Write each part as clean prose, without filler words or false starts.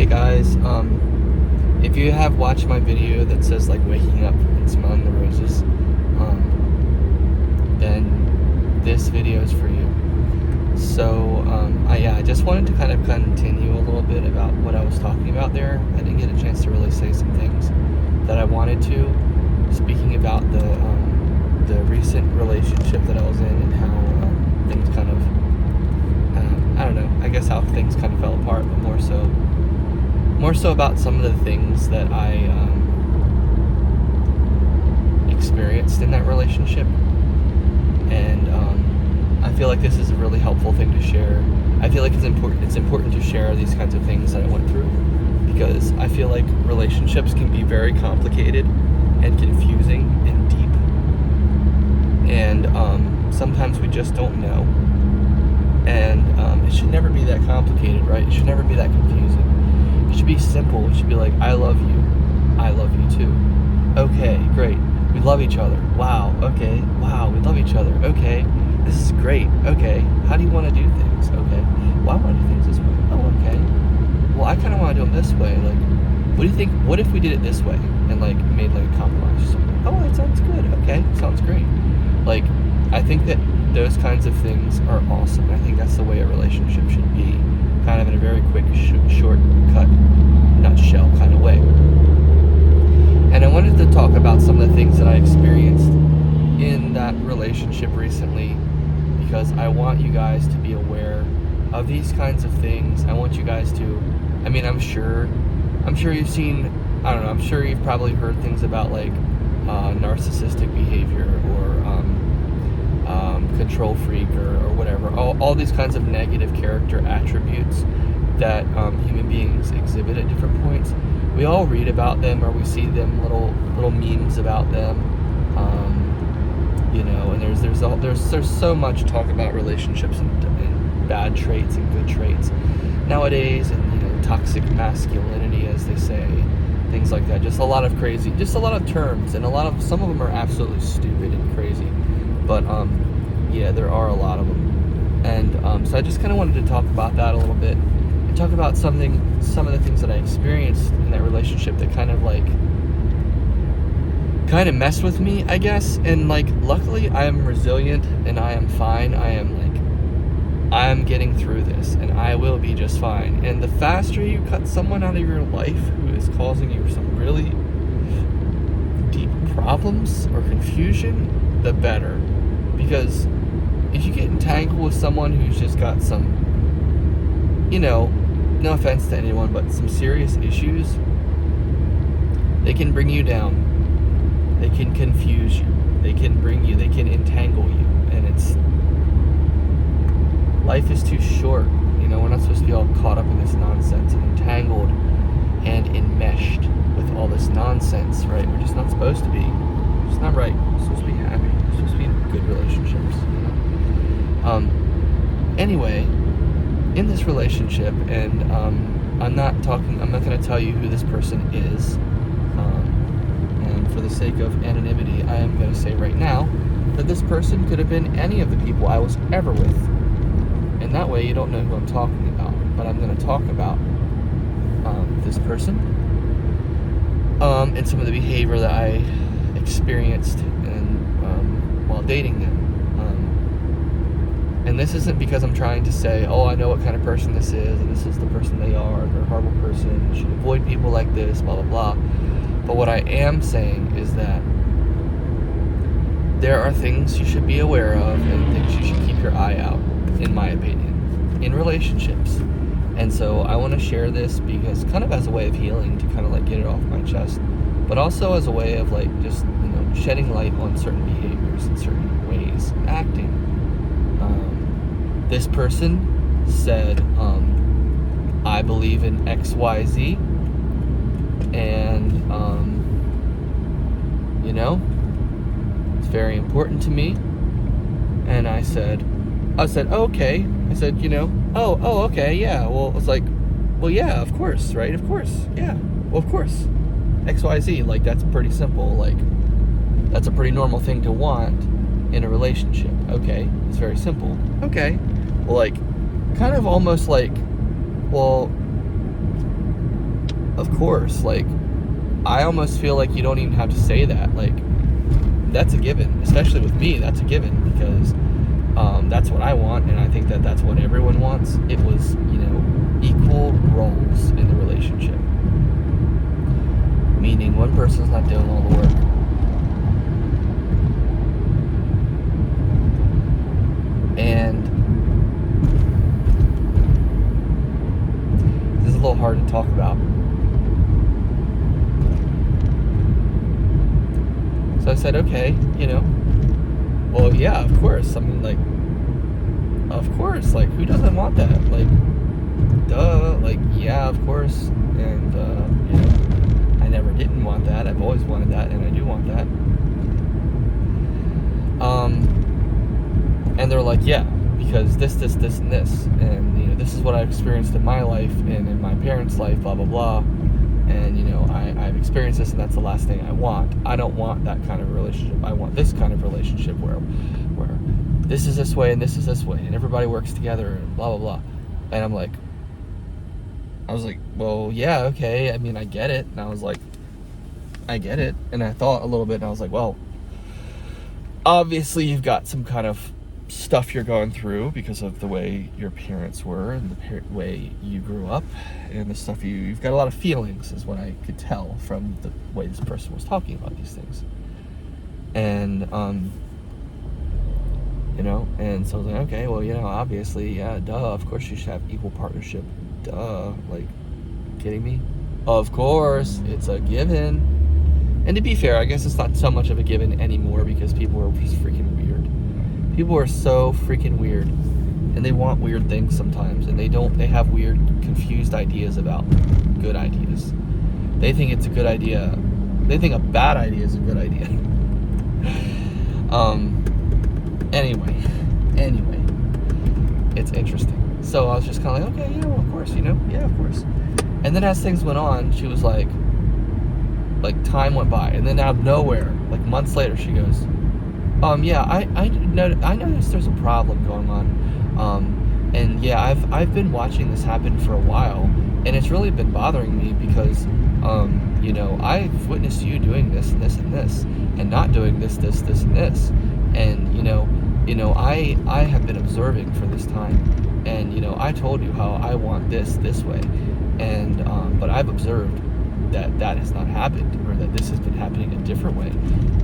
Hey guys, if you have watched my video that says like waking up and smelling the roses, then this video is for you. So, I just wanted to kind of continue a little bit about what I was talking about there. I didn't get a chance to really say some things that I wanted to, speaking about the recent relationship that I was in and how things kind of, I don't know, I guess how things kind of fell apart, but more so about some of the things that I experienced in that relationship. And I feel like this is a really helpful thing to share. I feel like it's important to share these kinds of things that I went through, because I feel like relationships can be very complicated and confusing and deep, and sometimes we just don't know. And it should never be that complicated, right? It should never be that confusing. It should be simple. It should be like, I love you. I love you too. Okay, great. We love each other. Wow. Okay. Wow. We love each other. Okay. This is great. Okay. How do you want to do things? Okay. Well, I want to do things this way. Oh, okay. Well, I kind of want to do them this way. Like, what do you think? What if we did it this way and like made like a compromise or something? Oh, that sounds good. Okay. Sounds great. Like, I think that those kinds of things are awesome. I think that's the way a relationship should be, kind of in a very quick, shortcut, nutshell kind of way. And I wanted to talk about some of the things that I experienced in that relationship recently, because I want you guys to be aware of these kinds of things. I want you guys to, I mean, I'm sure you've seen, I don't know, I'm sure you've probably heard things about like narcissistic behavior or control freak or whatever, all these kinds of negative character attributes that human beings exhibit at different points. We all read about them, or we see them, little memes about them, and there's so much talk about relationships and bad traits and good traits nowadays, and toxic masculinity, as they say, things like that. Just a lot of terms, and some of them are absolutely stupid and crazy, but yeah, there are a lot of them. And so I just kind of wanted to talk about that a little bit, and talk about some of the things that I experienced in that relationship that kind of messed with me, I guess. And like, luckily I am resilient and I am fine. I'm getting through this, and I will be just fine. And the faster you cut someone out of your life who is causing you some really deep problems or confusion, the better. Because if you get entangled with someone who's just got some, no offense to anyone, but some serious issues, they can bring you down. They can confuse you. They can entangle you. And life is too short. We're not supposed to be all caught up in this nonsense and entangled and enmeshed with all this nonsense, right? We're just not supposed to be. It's not right. We're supposed to be happy. We're supposed to be in good relationships. Anyway, in this relationship, and I'm not going to tell you who this person is, and for the sake of anonymity, I am going to say right now that this person could have been any of the people I was ever with, and that way you don't know who I'm talking about. But I'm going to talk about this person, and some of the behavior that I experienced while dating them. And this isn't because I'm trying to say, oh, I know what kind of person this is, and this is the person they are, they're a horrible person, you should avoid people like this, blah, blah, blah. But what I am saying is that there are things you should be aware of and things you should keep your eye out, in my opinion, in relationships. And so I want to share this because kind of as a way of healing, to kind of like get it off my chest, but also as a way of like just, shedding light on certain behaviors and certain ways of acting. This person said, I believe in XYZ, and, it's very important to me. And I said, oh, okay. I said, oh, okay, yeah. Well, it's like, well, yeah, of course, right? Of course, yeah. Well, of course. XYZ, like, that's pretty simple. Like, that's a pretty normal thing to want in a relationship. Okay, it's very simple. Okay. Well, like, kind of almost like, well, of course. Like, I almost feel like you don't even have to say that. Like, that's a given. Especially with me, that's a given, because that's what I want, and I think that that's what everyone wants. It was, equal roles in the relationship. Meaning one person's not doing all the work. And this is a little hard to talk about. So I said, okay, well, yeah, of course. I mean, like, of course, like, who doesn't want that? Like, duh, like, yeah, of course. And, I never didn't want that. I've always wanted that, and I do want that. And they're like, yeah, because this, and this. And, this is what I've experienced in my life and in my parents' life, blah, blah, blah. And, I've experienced this, and that's the last thing I want. I don't want that kind of relationship. I want this kind of relationship where this is this way and this is this way, and everybody works together, and blah, blah, blah. And I was like, well, yeah, okay. I mean, I get it. And I was like, I get it. And I thought a little bit, and I was like, well, obviously you've got some kind of stuff you're going through because of the way your parents were and the way you grew up, and the stuff you've got a lot of feelings, is what I could tell from the way this person was talking about these things. And and so I was like, okay, well, obviously, yeah, duh, of course you should have equal partnership, duh, like, kidding me? Of course, it's a given. And to be fair, I guess it's not so much of a given anymore, because people are just freaking weird. People are so freaking weird, and they want weird things sometimes, and they have weird, confused ideas about good ideas. They think it's a good idea. They think a bad idea is a good idea. Anyway, it's interesting. So I was just kind of like, okay, yeah, well, of course, yeah, of course. And then as things went on, she was like time went by, and then out of nowhere, like months later, she goes, yeah, I noticed there's a problem going on, and yeah, I've been watching this happen for a while, and it's really been bothering me because, I've witnessed you doing this and this and this, and not doing this, and this, and I have been observing for this time, and I told you how I want this way, and but I've observed that has not happened, or that this has been happening a different way,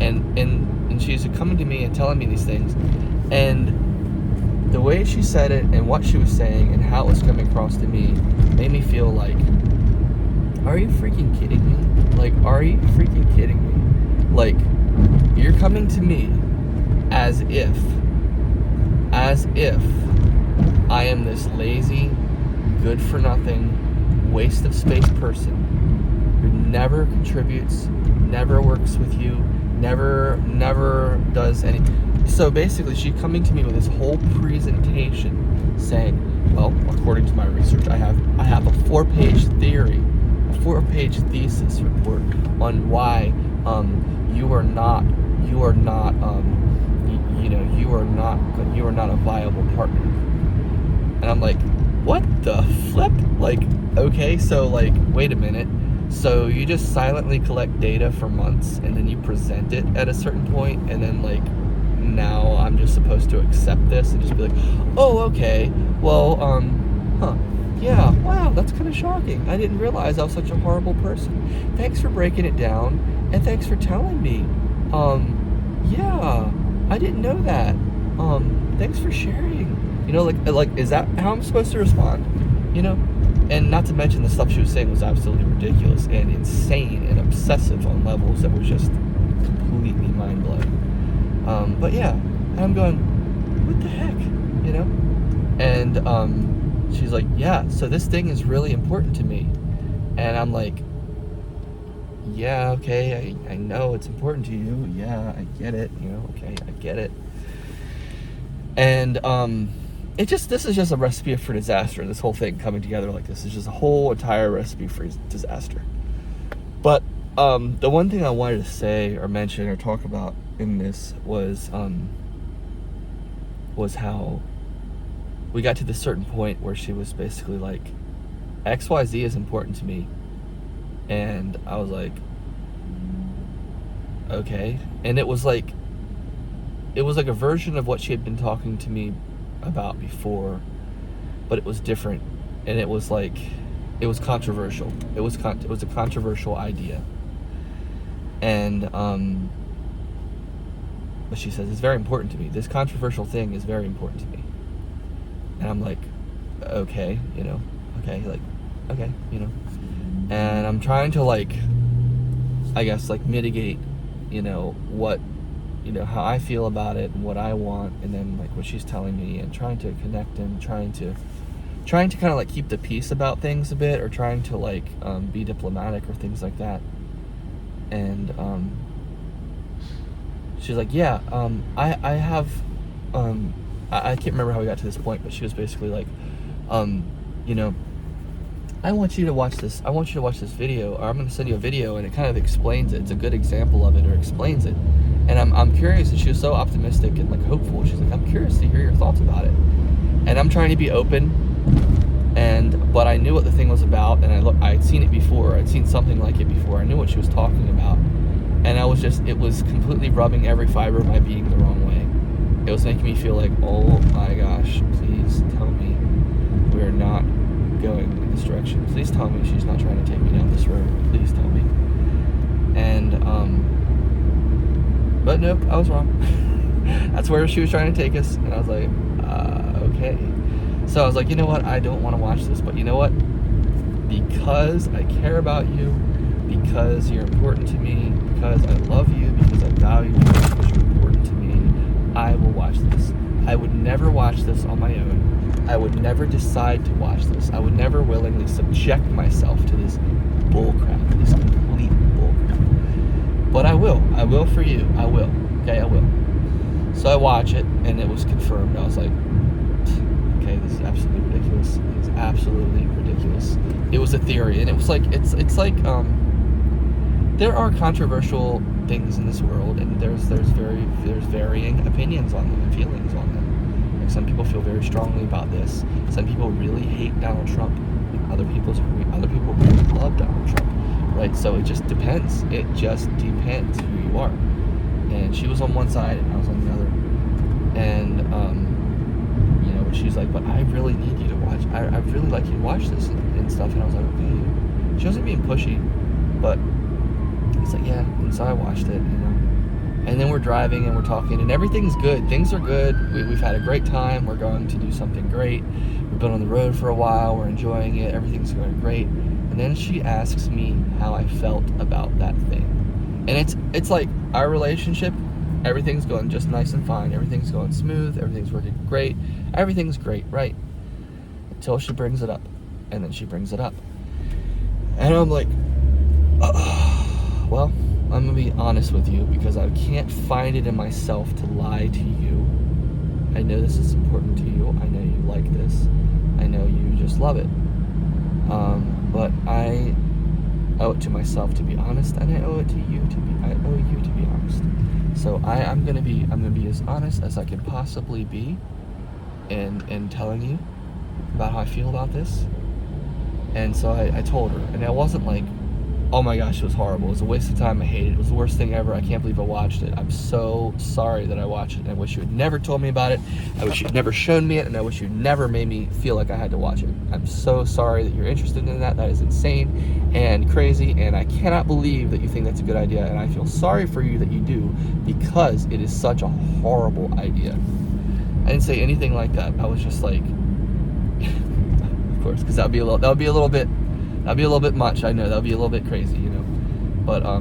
and she's coming to me and telling me these things, and the way she said it and what she was saying and how it was coming across to me made me feel like, are you freaking kidding me? Like, are you freaking kidding me? Like, you're coming to me as if I am this lazy, good for nothing, waste of space person who never contributes, never works with you, never does anything. So basically, she's coming to me with this whole presentation saying, well, according to my research, I have a 4-page theory, a 4-page thesis report on why you are not a viable partner. And I'm like, what the flip? Like, okay, so like, wait a minute. So you just silently collect data for months, and then you present it at a certain point, and then like, now I'm just supposed to accept this and just be like, oh, okay, well, yeah, wow, that's kind of shocking. I didn't realize I was such a horrible person. Thanks for breaking it down, and thanks for telling me. Yeah, I didn't know that. Thanks for sharing. Like, is that how I'm supposed to respond? And not to mention the stuff she was saying was absolutely ridiculous and insane and obsessive on levels that were just completely mind-blowing. But yeah, and I'm going, what the heck, And she's like, yeah, so this thing is really important to me. And I'm like, yeah, okay, I know it's important to you. Yeah, I get it, okay, I get it. And this is just a recipe for disaster. This whole thing coming together like this is just a whole entire recipe for disaster. But the one thing I wanted to say or mention or talk about in this was how we got to this certain point where she was basically like, XYZ is important to me, And I was like, okay. And it was like a version of what she had been talking to me about before, but it was different. And it was like, it was controversial. It was a controversial idea. And but she says, it's very important to me. This controversial thing is very important to me. And I'm like, okay, okay, like, okay, And I'm trying to, like, I guess, like, mitigate, what, how I feel about it and what I want, and then, like, what she's telling me, and trying to connect and trying to kind of, like, keep the peace about things a bit, or trying to, like, be diplomatic or things like that. And she's like, yeah, I have, I can't remember how we got to this point, but she was basically like, I want you to watch this video, or I'm going to send you a video, and it kind of explains it. It's a good example of it, or explains it. And I'm curious, and she was so optimistic and, like, hopeful. She's like, I'm curious to hear your thoughts about it. And I'm trying to be open, but I knew what the thing was about, and I'd seen it before. I'd seen something like it before. I knew what she was talking about. And it was completely rubbing every fiber of my being the wrong way. It was making me feel like, oh my gosh, please tell me we're not going in this direction. Please tell me she's not trying to take me down this road. Please tell me. And, but nope, I was wrong. That's where she was trying to take us. And I was like, okay. So I was like, you know what? I don't want to watch this, but you know what? Because I care about you, because you're important to me, because I love you, because I value you, because you're important to me, I will watch this. I would never watch this on my own. I would never decide to watch this. I would never willingly subject myself to this bullcrap, this complete bullcrap. But I will. I will for you. I will. Okay, I will. So I watch it, and it was confirmed. I was like, okay, this is absolutely ridiculous. It's absolutely ridiculous. It was a theory, and it was like, it's like, there are controversial things in this world, and there's varying opinions on them and feelings on them. Like, some people feel very strongly about this. Some people really hate Donald Trump. Other people really love Donald Trump, right? So it just depends. It just depends who you are. And she was on one side, and I was on the other. And she's like, but I really need you to watch. I really like you to watch this and stuff. And I was like, okay. She wasn't being pushy, but it's like, yeah. And so I watched it, And then we're driving and we're talking, and everything's good. Things are good. We've had a great time. We're going to do something great. We've been on the road for a while. We're enjoying it. Everything's going great. And then she asks me how I felt about that thing. And it's like our relationship, everything's going just nice and fine. Everything's going smooth. Everything's working great. Everything's great, right? Until she brings it up. And then she brings it up. And I'm like, well, I'm going to be honest with you, because I can't find it in myself to lie to you. I know this is important to you. I know you like this. I know you just love it. But I owe it to myself to be honest, and I owe it to you to be honest. So I'm gonna be as honest as I can possibly be in telling you about how I feel about this. And so I told her, and I wasn't like, oh my gosh, it was horrible. It was a waste of time. I hated it. It was the worst thing ever. I can't believe I watched it. I'm so sorry that I watched it. And I wish you had never told me about it. I wish you'd never shown me it. And I wish you'd never made me feel like I had to watch it. I'm so sorry that you're interested in that. That is insane and crazy. And I cannot believe that you think that's a good idea. And I feel sorry for you that you do, because it is such a horrible idea. I didn't say anything like that. I was just like, of course, because that would be a little bit much. I know that would be a little bit crazy, But I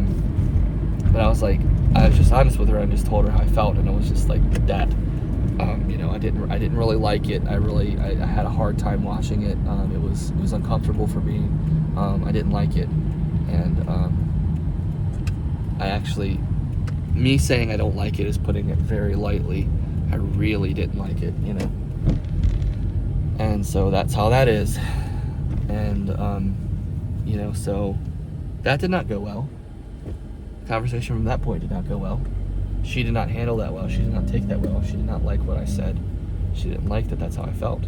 was like, I was just honest with her and just told her how I felt, and I was just like that. I didn't really like it. I had a hard time watching it. It was uncomfortable for me. I didn't like it, and I actually, me saying I don't like it is putting it very lightly. I really didn't like it, And so that's how that is, and so that did not go well. The conversation from that point did not go well. She did not handle that well. She did not take that well. She did not like what I said. She didn't like that that's how I felt.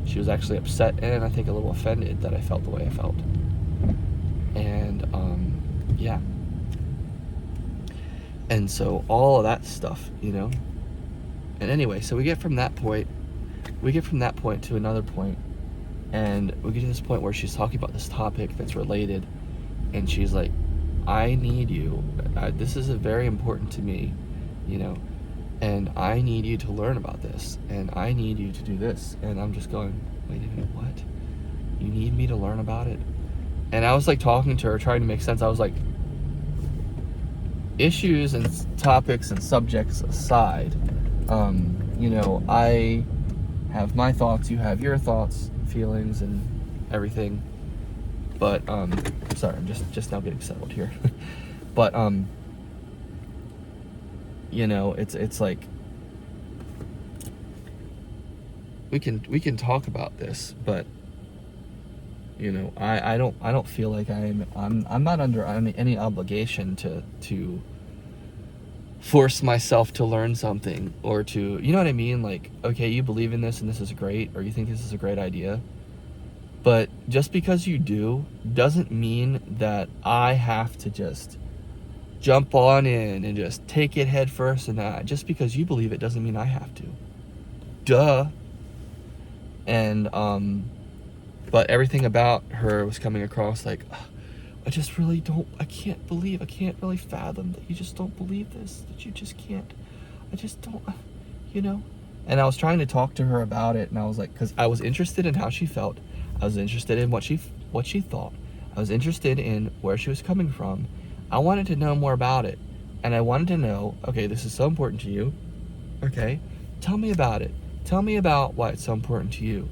She was actually upset and I think a little offended that I felt the way I felt. And yeah. And so all of that stuff, you know. And anyway, so we get from that point to another point, and we get to this point where she's talking about this topic that's related, and she's like, I need you. This is very important to me, you know, and I need you to learn about this, and I need you to do this. And I'm just going, wait a minute, what? You need me to learn about it? And I was like talking to her, trying to make sense. I was like, issues and topics and subjects aside, you know, I have my thoughts, you have your thoughts, feelings, and everything. But sorry, I'm just now getting settled here. But you know, it's like we can talk about this, but you know, I don't feel like I'm not under any obligation to force myself to learn something, or to, you know what I mean? Like, okay, you believe in this and this is great, or you think this is a great idea, but just because you do doesn't mean that I have to just jump on in and just take it head first. And just because you believe it doesn't mean I have to. Duh. And but everything about her was coming across like, I just really don't, I can't really fathom that you just don't believe this, that you just can't, I just don't, you know? And I was trying to talk to her about it, and I was like, because I was interested in how she felt, I was interested in what she thought, I was interested in where she was coming from. I wanted to know more about it, and I wanted to know, okay, this is so important to you, okay, tell me about it, tell me about why it's so important to you.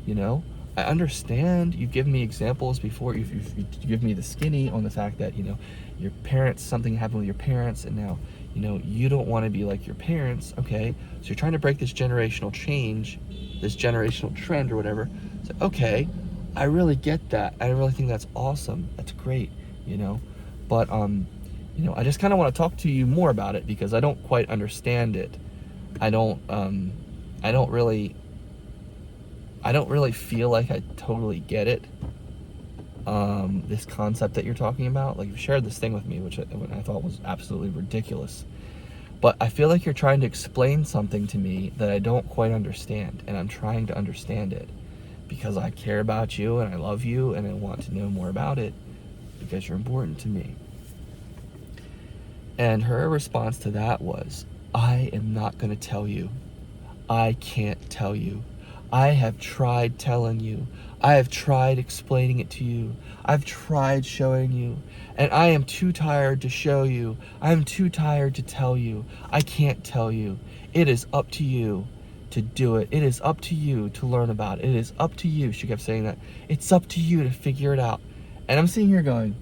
You know, I understand you've given me examples before. You've given me the skinny on the fact that, you know, your parents, something happened with your parents, and now, you know, you don't want to be like your parents. Okay, so you're trying to break this generational change, this generational trend or whatever. So, okay, I really get that. I really think that's awesome. That's great, you know. But you know, I just kind of want to talk to you more about it because I don't quite understand it. I don't really feel like I totally get it. This concept that you're talking about, like, you've shared this thing with me, which I thought was absolutely ridiculous. But I feel like you're trying to explain something to me that I don't quite understand, and I'm trying to understand it because I care about you and I love you and I want to know more about it because you're important to me. And her response to that was, I am not going to tell you. I can't tell you. I have tried telling you. I have tried explaining it to you. I've tried showing you. And I am too tired to show you. I am too tired to tell you. I can't tell you. It is up to you to do it. It is up to you to learn about it. It is up to you. She kept saying that. It's up to you to figure it out. And I'm sitting here going,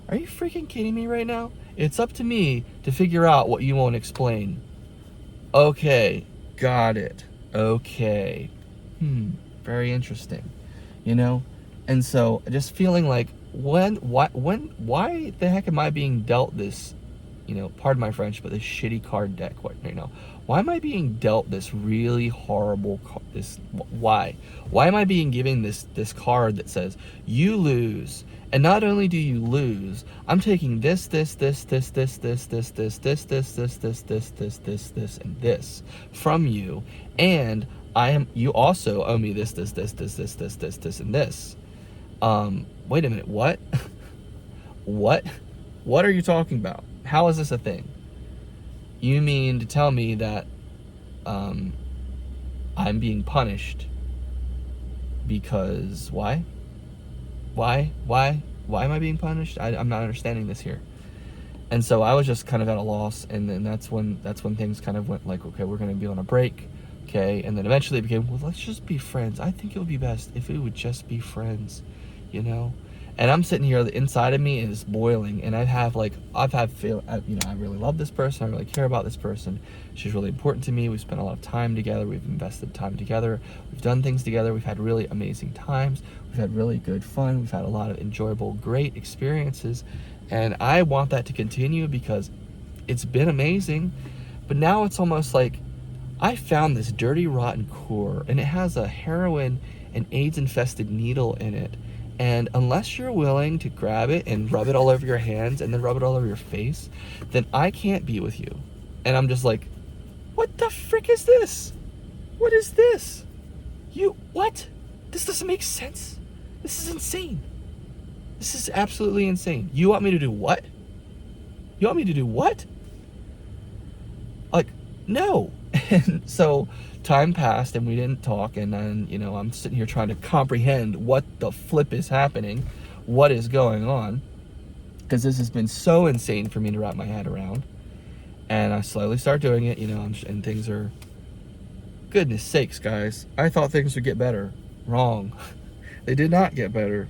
are you freaking kidding me right now? It's up to me to figure out what you won't explain. Okay, got it. Okay. Very interesting, you know? And so just feeling like, why the heck am I being dealt this, you know, pardon my French, but this shitty card deck right now? Why am I being dealt this really horrible, why am I being given this card that says, you lose, and not only do you lose, I'm taking this, and this from you, and you also owe me this, and this. Wait a minute, what? What are you talking about? How is this a thing? You mean to tell me that I'm being punished because why? Why am I being punished? I'm not understanding this here. And so I was just kind of at a loss, and then that's when things kind of went like, okay, we're going to be on a break. Okay, and then eventually it became, well, let's just be friends. I think it would be best if we would just be friends, you know? And I'm sitting here, the inside of me is boiling, and I really love this person, I really care about this person. She's really important to me. We've spent a lot of time together, we've invested time together, we've done things together, we've had really amazing times, we've had really good fun, we've had a lot of enjoyable, great experiences, and I want that to continue because it's been amazing. But now it's almost like I found this dirty, rotten core, and it has a heroin and AIDS-infested needle in it, And unless you're willing to grab it and rub it all over your hands and then rub it all over your face, then I can't be with you. And I'm just like, what the frick is this? What is this? What? This doesn't make sense. This is insane. This is absolutely insane. You want me to do what? You want me to do what? Like, no. And so time passed and we didn't talk, and then, I'm sitting here trying to comprehend what the flip is happening, what is going on, because this has been so insane for me to wrap my head around. And I slowly start doing it, and things are, goodness sakes, guys, I thought things would get better. Wrong. They did not get better.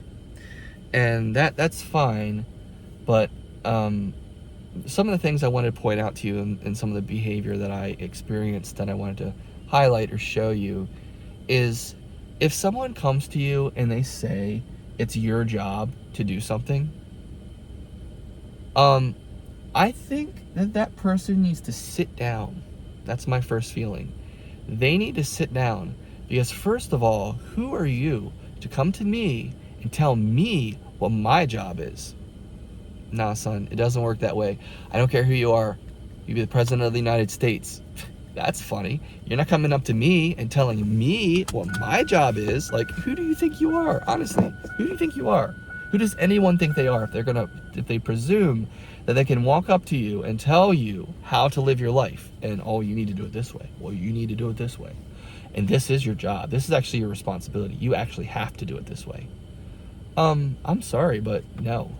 And that's fine, but some of the things I wanted to point out to you and some of the behavior that I experienced that I wanted to highlight or show you is, if someone comes to you and they say it's your job to do something, I think that person needs to sit down. That's my first feeling. They need to sit down, because first of all, who are you to come to me and tell me what my job is? Nah, son, it doesn't work that way. I don't care who you are. You be the president of the United States. That's funny. You're not coming up to me and telling me what my job is. Like, who do you think you are? Honestly, who do you think you are? Who does anyone think they are if they presume that they can walk up to you and tell you how to live your life? And, oh, you need to do it this way. Well, you need to do it this way. And this is your job. This is actually your responsibility. You actually have to do it this way. I'm sorry, but no.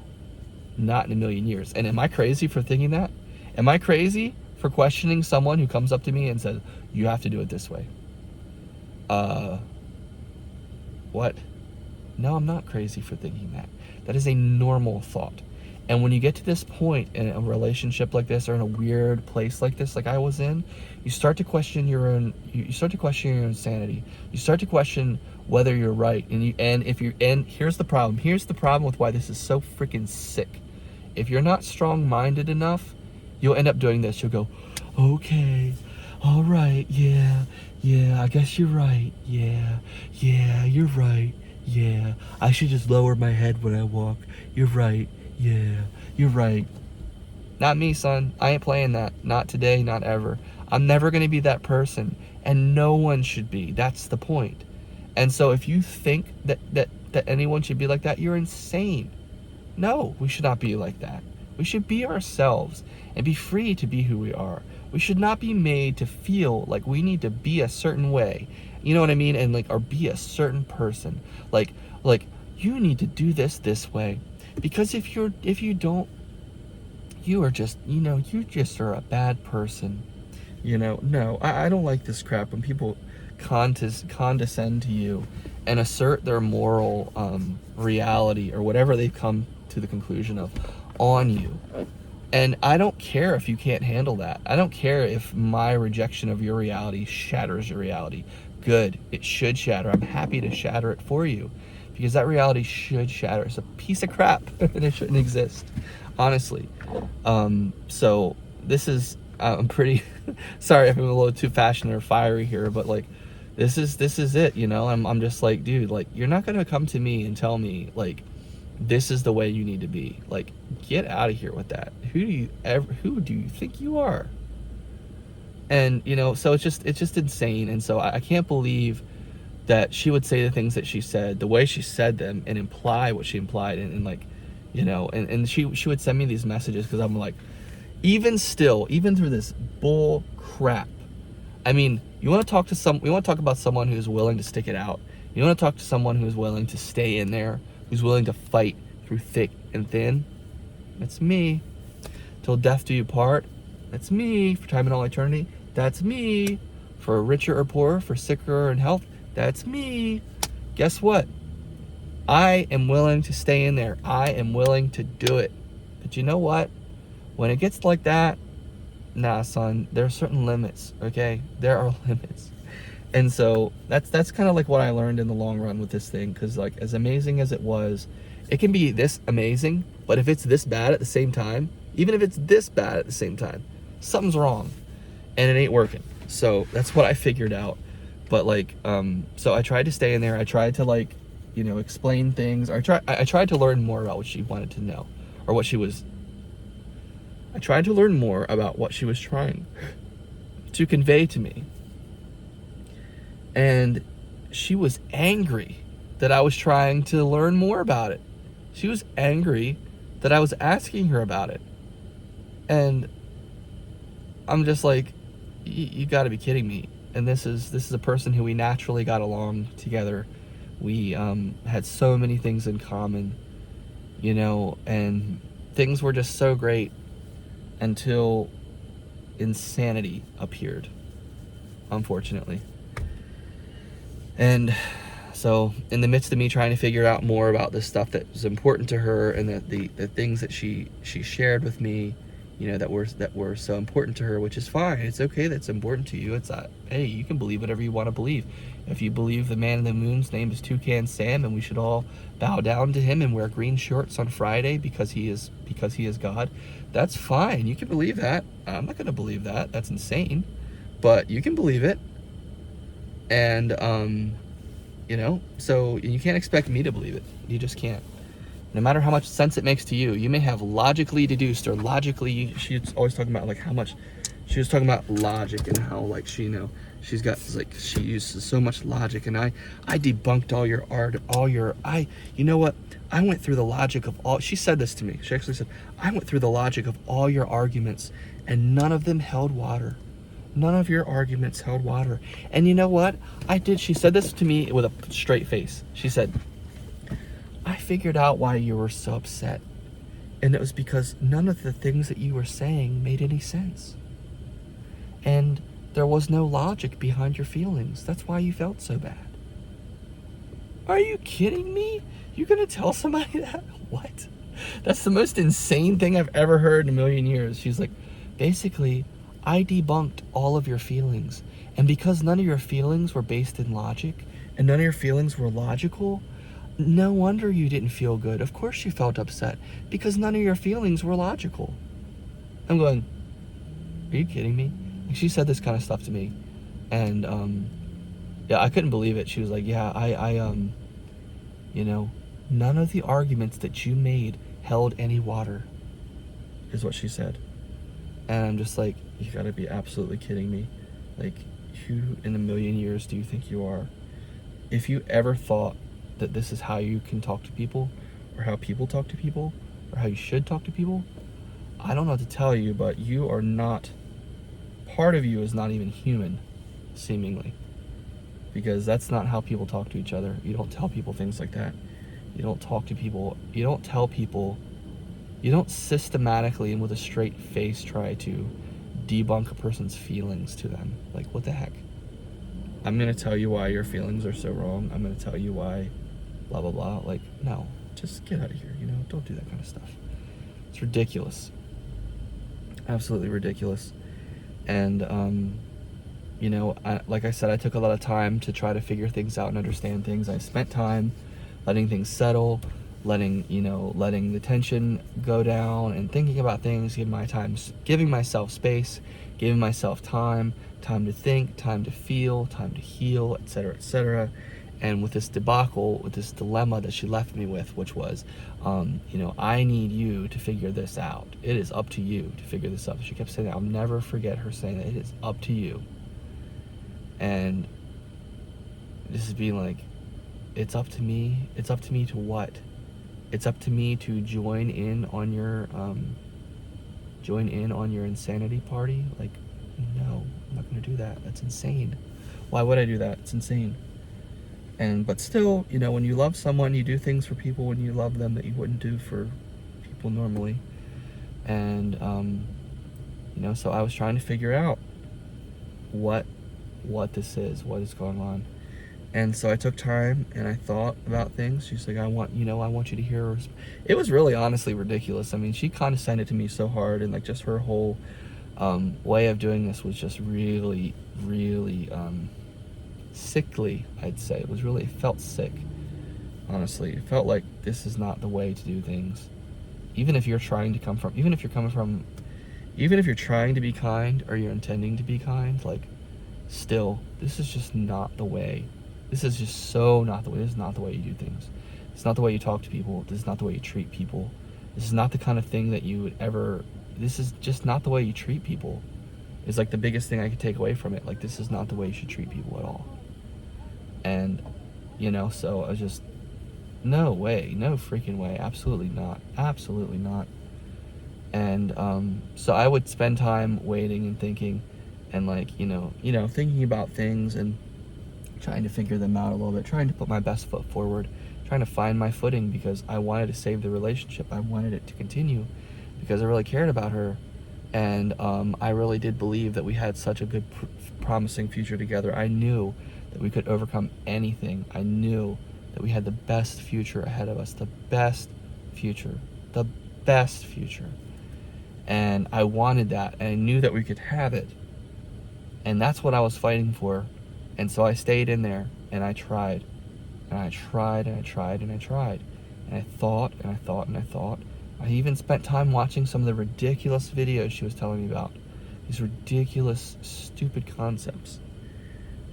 Not in a million years. And am I crazy for thinking that? Am I crazy for questioning someone who comes up to me and says, you have to do it this way? What? No, I'm not crazy for thinking that. That is a normal thought. And when you get to this point in a relationship like this, or in a weird place like this, like I was in, you start to question your own sanity. You start to question whether you're right. And here's the problem. Here's the problem with why this is so freaking sick. If you're not strong-minded enough, you'll end up doing this. You'll go, okay, all right, yeah, I guess you're right, yeah, you're right, yeah, I should just lower my head when I walk, you're right, yeah, you're right. Not me, son. I ain't playing that. Not today, not ever. I'm never going to be that person, and no one should be. That's the point. And so if you think that anyone should be like that, you're insane. No, we should not be like that. We should be ourselves and be free to be who we are. We should not be made to feel like we need to be a certain way. You know what I mean? And or be a certain person. Like you need to do this way. Because if you don't, you are just, you just are a bad person. No, I don't like this crap when people condescend to you and assert their moral reality or whatever they've come to the conclusion of on you. And I don't care if you can't handle that. I don't care if my rejection of your reality shatters your reality. Good, it should shatter. I'm happy to shatter it for you, because that reality should shatter. It's a piece of crap and it shouldn't exist, honestly. So this is, I'm pretty sorry if I'm a little too passionate or fiery here, but this is it, I'm just like, dude, you're not gonna come to me and tell me this is the way you need to be. Get out of here with that. Who do you think you are? And so it's just insane. And so I can't believe that she would say the things that she said, the way she said them, and imply what she implied, and she would send me these messages, because I'm like, even through this bull crap, I mean, we want to talk about someone who's willing to stick it out. You want to talk to someone who's willing to stay in there, who's willing to fight through thick and thin. That's me. Till death do you part. That's me. For time and all eternity. That's me. For richer or poorer, for sicker or in health. That's me. Guess what? I am willing to stay in there. I am willing to do it. But you know what? When it gets like that, nah, son, there are certain limits, okay? There are limits. And so that's kind of what I learned in the long run with this thing, because as amazing as it was, it can be this amazing, but if it's this bad at the same time, even if it's this bad at the same time, something's wrong and it ain't working. So that's what I figured out. But so I tried to stay in there. I tried to explain things. I tried to learn more about what she wanted to know, or what she was. I tried to learn more about what she was trying to convey to me. And she was angry that I was trying to learn more about it. She was angry that I was asking her about it. And I'm just like, you got to be kidding me. And this is a person who we naturally got along together. We had so many things in common, and things were just so great until insanity appeared, unfortunately. And so in the midst of me trying to figure out more about this stuff that was important to her, and that the things that she shared with me, that were so important to her, which is fine. It's okay that's important to you. It's hey, you can believe whatever you want to believe. If you believe the man in the moon's name is Toucan Sam, and we should all bow down to him and wear green shorts on Friday because he is God, that's fine. You can believe that. I'm not going to believe that. That's insane. But you can believe it. And so you can't expect me to believe it. You just can't. No matter how much sense it makes to you, you may have logically deduced, or logically, she's always talking about like how much, she was talking about logic and how like she uses so much logic, and I debunked all your art, I went through the logic of all, she said this to me, she actually said, I went through the logic of all your arguments and none of them held water. None of your arguments held water. And you know what? She said this to me with a straight face. She said, I figured out why you were so upset. And it was because none of the things that you were saying made any sense. And there was no logic behind your feelings. That's why you felt so bad. Are you kidding me? You're gonna tell somebody that? What? That's the most insane thing I've ever heard in a million years. She's like, basically, I debunked all of your feelings. And because none of your feelings were based in logic, and none of your feelings were logical, no wonder you didn't feel good. Of course you felt upset, because none of your feelings were logical. I'm going, are you kidding me? Like, she said this kind of stuff to me. And, yeah, I couldn't believe it. She was like, yeah, none of the arguments that you made held any water, is what she said. And I'm just like, you gotta be absolutely kidding me. Like, who in a million years do you think you are? If you ever thought that this is how you can talk to people, or how people talk to people, or how you should talk to people, I don't know what to tell you, but you are not, part of you is not even human, seemingly. Because that's not how people talk to each other. You don't tell people things like that. You don't talk to people, you don't tell people, you don't systematically and with a straight face try to debunk a person's feelings to them. Like, what the heck? I'm gonna tell you why your feelings are so wrong. I'm gonna tell you why blah blah blah. Like, no, just get out of here, don't do that kind of stuff. It's ridiculous. Absolutely ridiculous. And like I said, I took a lot of time to try to figure things out and understand things. I spent time letting things settle, letting the tension go down, and thinking about things, giving myself space, giving myself time to think, time to feel, time to heal, etc., etc. And with this debacle, with this dilemma that she left me with, which was, I need you to figure this out. It is up to you to figure this out. She kept saying that. I'll never forget her saying that. It is up to you. And this is being like, it's up to me. It's up to me to what? It's up to me to join in on your insanity party? Like, no, I'm not gonna do that. That's insane. Why would I do that? It's insane. But still, when you love someone, you do things for people when you love them that you wouldn't do for people normally. And so I was trying to figure out what this is, what is going on. And so I took time and I thought about things. She's like, I want you to hear her. It was really honestly ridiculous. I mean, she condescended to me so hard, and like just her whole way of doing this was just really, really sickly, I'd say. It felt sick, honestly. It felt like this is not the way to do things. Even if you're trying to be kind, or you're intending to be kind, like, still, this is just not the way This is just so not the way. This is not the way you do things. It's not the way you talk to people. This is not the way you treat people. This is not the kind of thing that you would ever. This is just not the way you treat people. Is like the biggest thing I could take away from it. Like, this is not the way you should treat people at all. And, you know, so I was just, no way, no freaking way, absolutely not, absolutely not. And so I would spend time waiting and thinking, and like, you know, thinking about things and trying to figure them out a little bit, trying to put my best foot forward, trying to find my footing, because I wanted to save the relationship. I wanted it to continue because I really cared about her. And I really did believe that we had such a good, promising future together. I knew that we could overcome anything. I knew that we had the best future ahead of us, the best future. And I wanted that, and I knew that we could have it. And that's what I was fighting for. And so I stayed in there, and I tried. And I tried, and I tried, and I tried. And I thought, and I thought, and I thought. I even spent time watching some of the ridiculous videos she was telling me about. These ridiculous, stupid concepts.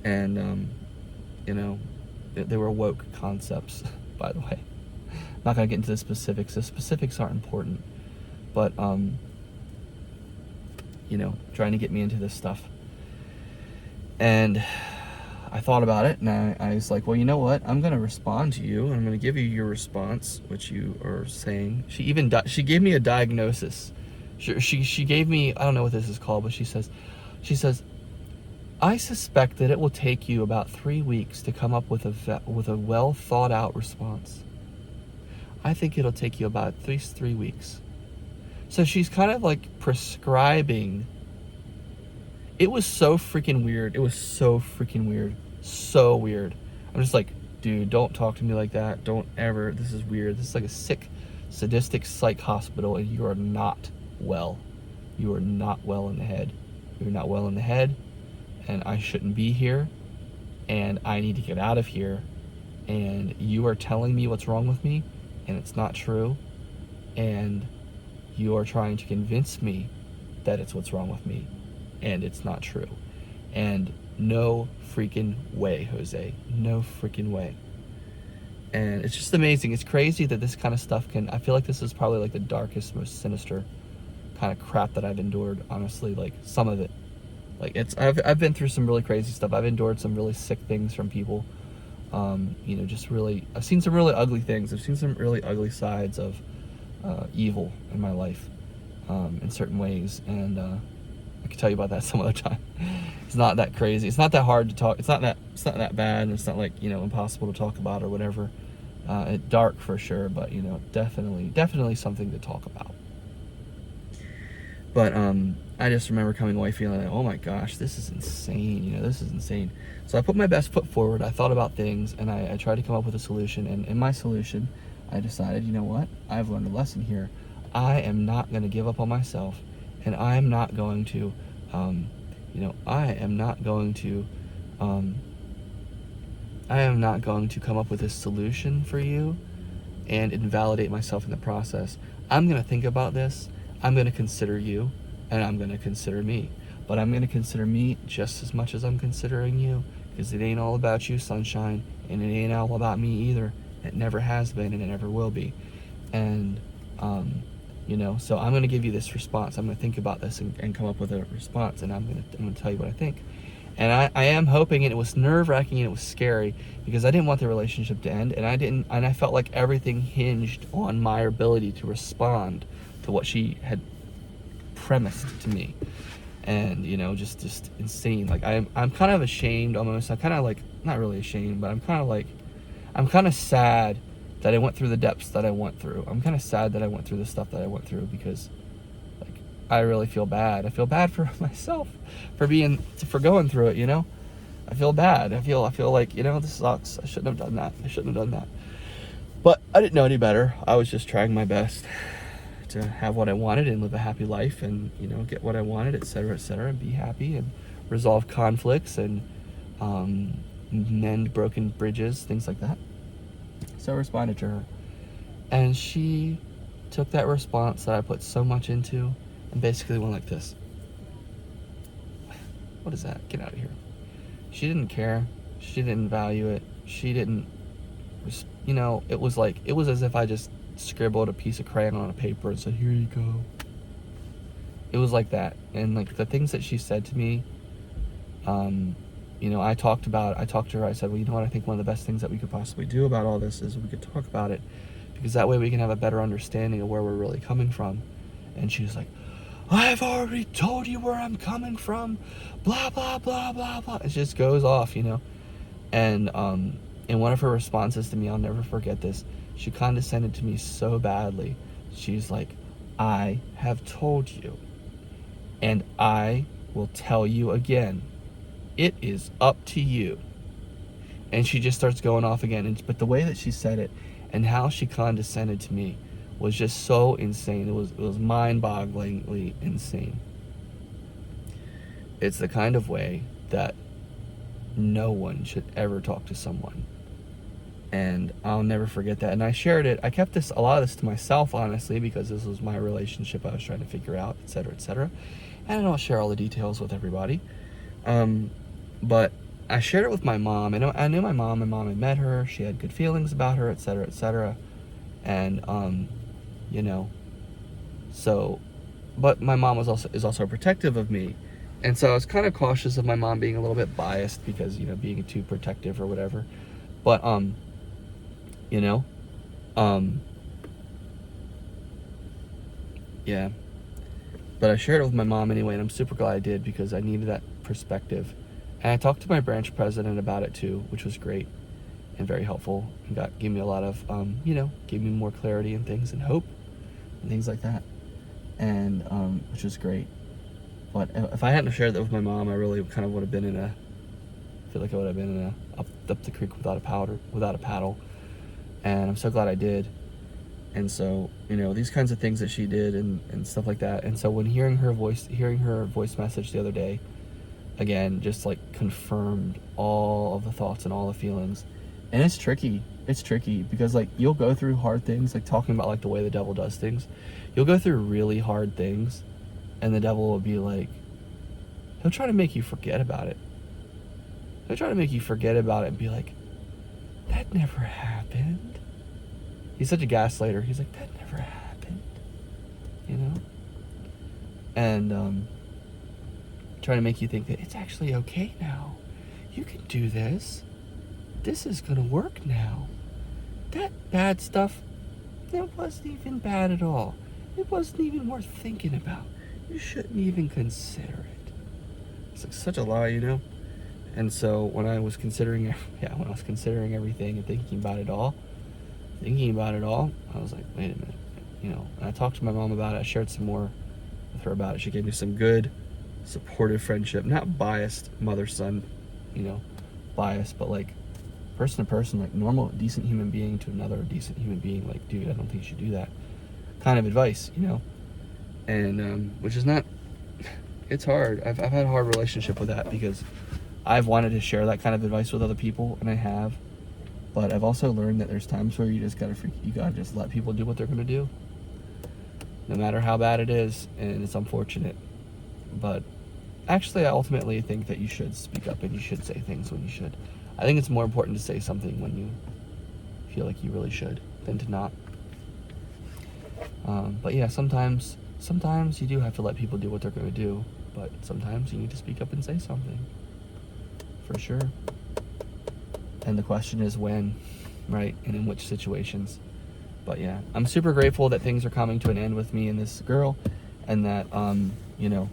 And, you know, they were woke concepts, by the way. I'm not going to get into the specifics. The specifics aren't important. But, you know, trying to get me into this stuff. And I thought about it, and I was like, well, you know what? I'm going to respond to you, and I'm going to give you your response, which you are saying. She gave me a diagnosis. She gave me, I don't know what this is called, but she says, I suspect that it will take you about 3 weeks to come up with a well thought out response. I think it'll take you about at least 3 weeks. So she's kind of like prescribing. It was so freaking weird. It was so freaking weird. So weird. I'm just like, dude, don't talk to me like that. Don't ever. This is weird. This is like a sick, sadistic psych hospital, and you are not well. You are not well in the head. You're not well in the head, and I shouldn't be here, and I need to get out of here, and you are telling me what's wrong with me, and it's not true, and you are trying to convince me that it's what's wrong with me, and it's not true. And no freaking way, Jose. No freaking way. And it's just amazing. It's crazy that this kind of stuff I feel like this is probably like the darkest, most sinister kind of crap that I've endured, honestly. Like, some of it. Like, I've been through some really crazy stuff. I've endured some really sick things from people. You know, just really, I've seen some really ugly things. I've seen some really ugly sides of evil in my life, in certain ways. And I could tell you about that some other time. It's not that crazy. It's not that hard to talk. It's not that bad. And it's not like, you know, impossible to talk about or whatever. It's dark for sure, but, you know, definitely something to talk about. But I just remember coming away feeling like, oh my gosh, this is insane. You know, this is insane. So I put my best foot forward. I thought about things, and I tried to come up with a solution. And in my solution, I decided, you know what? I've learned a lesson here. I am not going to give up on myself, and I am not going to, I am not going to come up with a solution for you and invalidate myself in the process. I'm going to think about this. I'm going to consider you, and I'm going to consider me. But I'm going to consider me just as much as I'm considering you, because it ain't all about you, sunshine, and it ain't all about me either. It never has been, and it never will be. And, so I'm going to give you this response. I'm going to think about this and come up with a response, and I'm going to tell you what I think. And I am hoping, and it was nerve-wracking, and it was scary, because I didn't want the relationship to end, and I felt like everything hinged on my ability to respond to what she had premised to me. And, just insane. Like, I'm kind of ashamed almost. I'm kind of like, not really ashamed, but I'm kind of sad that I went through the depths that I went through. I'm kind of sad that I went through the stuff that I went through, because, like, I really feel bad. I feel bad for myself for going through it, I feel bad. I feel like, this sucks. I shouldn't have done that. But I didn't know any better. I was just trying my best to have what I wanted and live a happy life, and, get what I wanted, et cetera, and be happy and resolve conflicts and mend broken bridges, things like that. So I responded to her, and she took that response that I put so much into and basically went like this. What is that? Get out of here. She didn't care. She didn't value it. She didn't, you know, it was as if I just scribbled a piece of crayon on a paper and said, here you go. It was like that. And like the things that she said to me, you know, I talked to her, I said, well, you know what, I think one of the best things that we could possibly do about all this is we could talk about it, because that way we can have a better understanding of where we're really coming from. And she was like, I've already told you where I'm coming from, blah, blah, blah, blah, blah. It just goes off, you know. And in one of her responses to me, I'll never forget this, she condescended to me so badly. She's like, I have told you, and I will tell you again. It is up to you. And she just starts going off again. But the way that she said it and how she condescended to me was just so insane. It was mind-bogglingly insane. It's the kind of way that no one should ever talk to someone. And I'll never forget that. And I shared it. I kept a lot of this to myself, honestly, because this was my relationship I was trying to figure out, et cetera, et cetera. And I don't share all the details with everybody. But I shared it with my mom, and I knew my mom. My mom had met her. She had good feelings about her, et cetera, et cetera. And, you know, so, but my mom is also protective of me. And so I was kind of cautious of my mom being a little bit biased because, you know, being too protective or whatever. But, you know, yeah. But I shared it with my mom anyway, and I'm super glad I did, because I needed that perspective. And I talked to my branch president about it too, which was great and very helpful, and gave me a lot of, you know, gave me more clarity and things and hope and things like that, and which was great. But if I hadn't shared that with my mom, I really kind of would have been I feel like I would have been up the creek without a paddle. And I'm so glad I did. And so, you know, these kinds of things that she did and stuff like that. And so when hearing her voice message the other day, again, just like confirmed all of the thoughts and all the feelings. And it's tricky because like you'll go through hard things, like talking about like the way the devil does things. You'll go through really hard things, and the devil will be like, he'll try to make you forget about it. He'll try to make you forget about it and be like, that never happened. He's such a gaslighter. He's like, that never happened, you know? And trying to make you think that it's actually okay now. You can do this. This is gonna work now. That bad stuff, it wasn't even bad at all. It wasn't even worth thinking about. You shouldn't even consider it. It's like such a lie, you know? And so when I was considering everything and thinking about it all, I was like, wait a minute, you know. And I talked to my mom about it. I shared some more with her about it. She gave me some good, supportive friendship, not biased mother-son, you know, bias, but like person to person, like normal, decent human being to another decent human being, like, dude, I don't think you should do that kind of advice, you know. And which is not, it's hard. I've had a hard relationship with that, because I've wanted to share that kind of advice with other people, and I have, but I've also learned that there's times where you gotta just let people do what they're gonna do, no matter how bad it is. And it's unfortunate, but actually I ultimately think that you should speak up and you should say things when you should. I think it's more important to say something when you feel like you really should than to not. But yeah, sometimes you do have to let people do what they're going to do, but sometimes you need to speak up and say something, for sure. And the question is when, right? And in which situations. But yeah, I'm super grateful that things are coming to an end with me and this girl, and that, you know,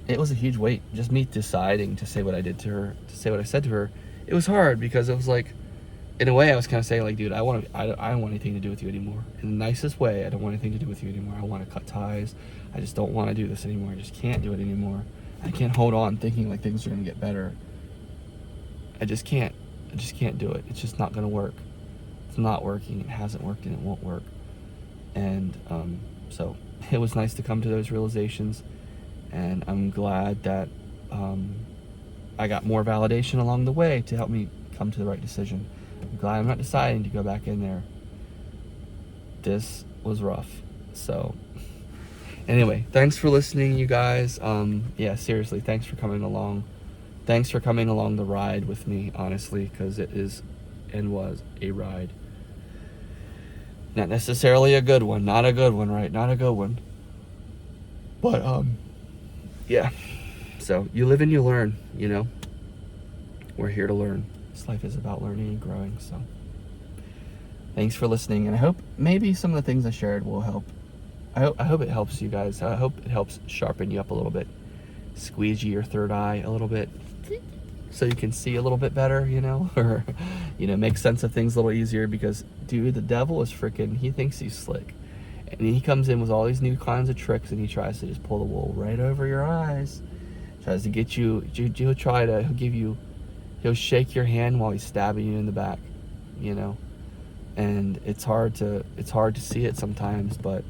it was a huge weight. Just me deciding to say what I did to her, to say what I said to her. It was hard, because it was like, in a way, I was kind of saying, like, dude, I don't want anything to do with you anymore. In the nicest way, I don't want anything to do with you anymore. I want to cut ties. I just don't want to do this anymore. I just can't do it anymore. I can't hold on thinking like things are going to get better. I just can't do it. It's just not going to work. It's not working. It hasn't worked, and it won't work. And so it was nice to come to those realizations, and I'm glad that I got more validation along the way to help me come to the right decision. I'm glad I'm not deciding to go back in there. This was rough. So anyway, thanks for listening, you guys. Yeah, seriously, thanks for coming along thanks for coming along the ride with me, honestly, because it is and was a ride. Not necessarily a good one. Not a good one, right? Not a good one. But, yeah. So, you live and you learn, you know? We're here to learn. This life is about learning and growing, so. Thanks for listening, and I hope maybe some of the things I shared will help. I hope it helps you guys. I hope it helps sharpen you up a little bit. Squeegee your third eye a little bit. So you can see a little bit better, you know? Or, you know, make sense of things a little easier, because, dude, the devil is freaking, he thinks he's slick. And he comes in with all these new kinds of tricks, and he tries to just pull the wool right over your eyes. Tries to get you, he'll shake your hand while he's stabbing you in the back, you know? And it's hard to see it sometimes, but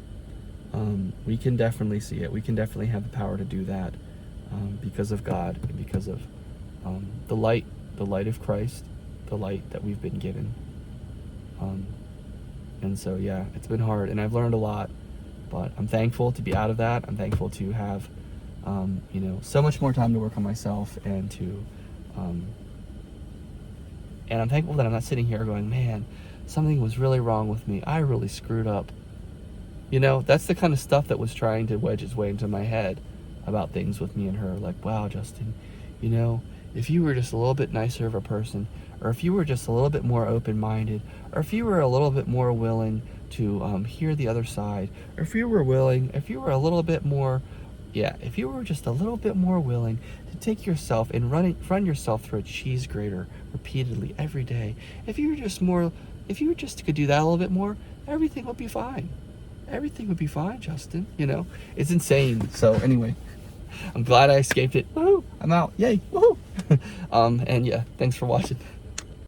we can definitely see it. We can definitely have the power to do that because of God, and because of the light of Christ, the light that we've been given. And so, yeah, it's been hard, and I've learned a lot, but I'm thankful to be out of that. I'm thankful to have, you know, so much more time to work on myself, and to, and I'm thankful that I'm not sitting here going, man, something was really wrong with me. I really screwed up. You know, that's the kind of stuff that was trying to wedge its way into my head about things with me and her. Like, wow, Justin, you know, if you were just a little bit nicer of a person, or if you were just a little bit more open-minded, or if you were a little bit more willing to hear the other side, or if you were a little bit more, if you were just a little bit more willing to take yourself and run yourself through a cheese grater repeatedly every day, if you just could do that a little bit more, everything would be fine. Everything would be fine, Justin, you know? It's insane. So anyway, I'm glad I escaped it. Woohoo! I'm out. Yay! Woohoo! And yeah, thanks for watching.